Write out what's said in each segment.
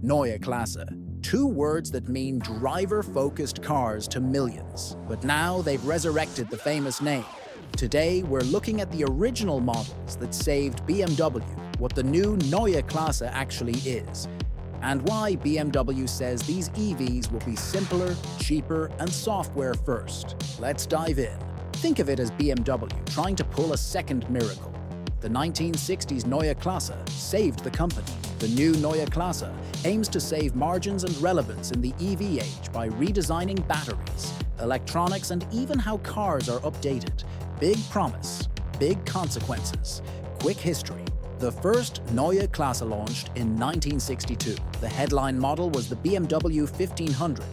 Neue Klasse. Two words that mean driver-focused cars to millions. But now they've resurrected the famous name. Today, we're looking at the original models that saved BMW what the new Neue Klasse actually is, and why BMW says these EVs will be simpler, cheaper, and software first. Let's dive in. Think of it as BMW trying to pull a second miracle. The 1960s Neue Klasse saved the company. The new Neue Klasse aims to save margins and relevance in the EV age by redesigning batteries, electronics, and even how cars are updated. Big promise, big consequences. Quick history. The first Neue Klasse launched in 1962. The headline model was the BMW 1500,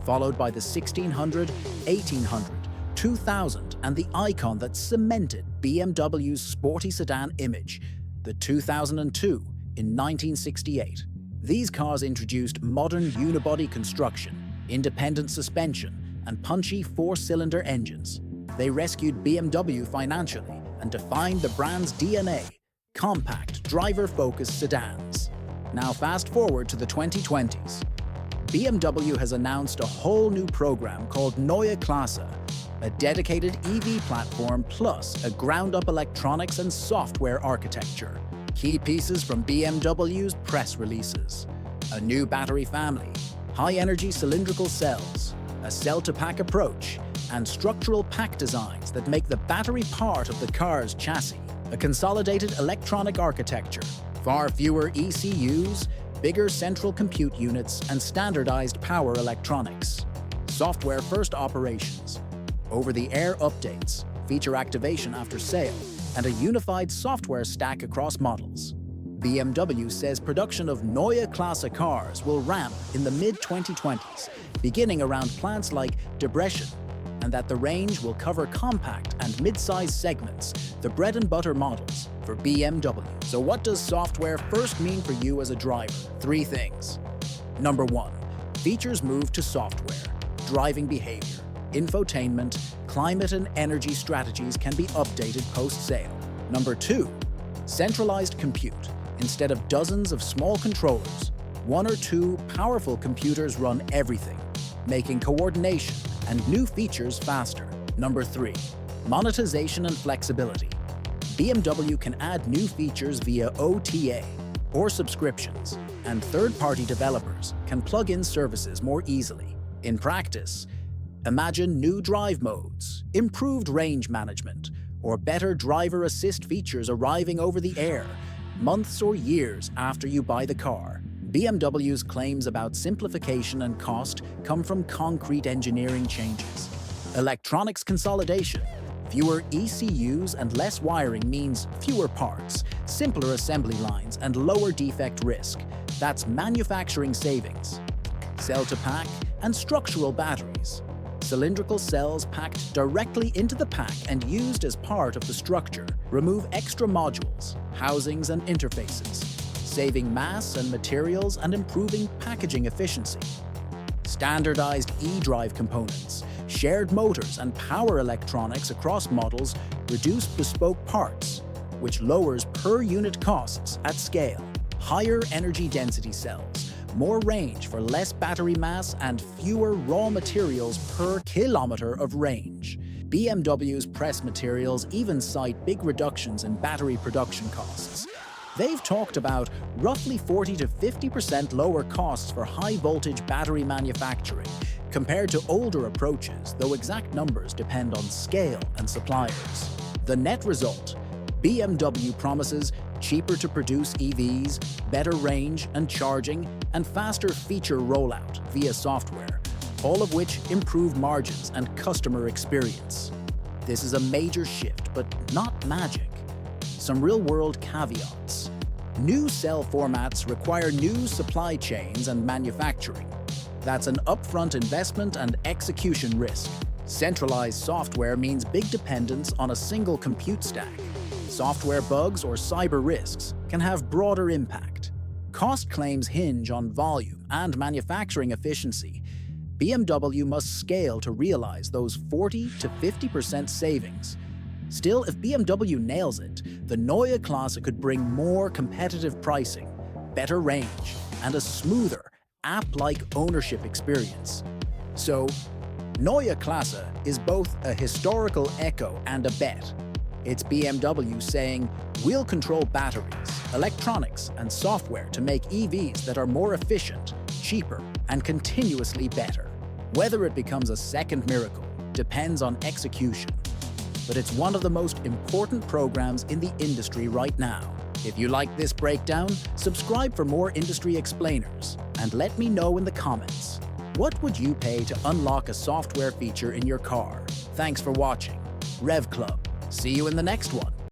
followed by the 1600, 1800, 2000, and the icon that cemented BMW's sporty sedan image, the 2002 in 1968. These cars introduced modern unibody construction, independent suspension, and punchy four-cylinder engines. They rescued BMW financially and defined the brand's DNA, compact, driver-focused sedans. Now fast forward to the 2020s. BMW has announced a whole new program called Neue Klasse, a dedicated EV platform plus a ground-up electronics and software architecture. Key pieces from BMW's press releases: a new battery family, high-energy cylindrical cells, a cell-to-pack approach, and structural pack designs that make the battery part of the car's chassis. A consolidated electronic architecture, far fewer ECUs, bigger central compute units, and standardized power electronics. Software-first operations, over-the-air updates, feature activation after sale, and a unified software stack across models. BMW says production of Neue Klasse cars will ramp in the mid-2020s, beginning around plants like Debrecen, and that the range will cover compact and mid-size segments, the bread-and-butter models for BMW. So what does software first mean for you as a driver? Three things. Number one, features move to software. Driving behavior, infotainment, climate and energy strategies can be updated post-sale. Number two, centralized compute. Instead of dozens of small controllers, one or two powerful computers run everything, making coordination and new features faster. Number three, monetization and flexibility. BMW can add new features via OTA or subscriptions, and third-party developers can plug in services more easily. In practice, imagine new drive modes, improved range management, or better driver assist features arriving over the air, months or years after you buy the car. BMW's claims about simplification and cost come from concrete engineering changes. Electronics consolidation. Fewer ECUs and less wiring means fewer parts, simpler assembly lines, and lower defect risk. That's manufacturing savings. Cell-to-pack and structural batteries. Cylindrical cells packed directly into the pack and used as part of the structure. Remove extra modules, housings, and interfaces, saving mass and materials and improving packaging efficiency. Standardized eDrive components, shared motors, and power electronics across models reduce bespoke parts, which lowers per-unit costs at scale. Higher energy density cells, more range for less battery mass, and fewer raw materials per kilometer of range. BMW's press materials even cite big reductions in battery production costs. They've talked about roughly 40 to 50% lower costs for high-voltage battery manufacturing compared to older approaches, though exact numbers depend on scale and suppliers. The net result: BMW promises cheaper to produce EVs, better range and charging, and faster feature rollout via software, all of which improve margins and customer experience. This is a major shift, but not magic. Some real-world caveats. New cell formats require new supply chains and manufacturing. That's an upfront investment and execution risk. Centralized software means big dependence on a single compute stack. Software bugs or cyber risks can have broader impact. Cost claims hinge on volume and manufacturing efficiency. BMW must scale to realize those 40 to 50% savings. Still, if BMW nails it, the Neue Klasse could bring more competitive pricing, better range, and a smoother, app-like ownership experience. So, Neue Klasse is both a historical echo and a bet. It's BMW saying, we'll control batteries, electronics, and software to make EVs that are more efficient, cheaper, and continuously better. Whether it becomes a second miracle depends on execution. But it's one of the most important programs in the industry right now. If you like this breakdown, subscribe for more industry explainers, and let me know in the comments. What would you pay to unlock a software feature in your car? Thanks for watching. RevvClub. See you in the next one.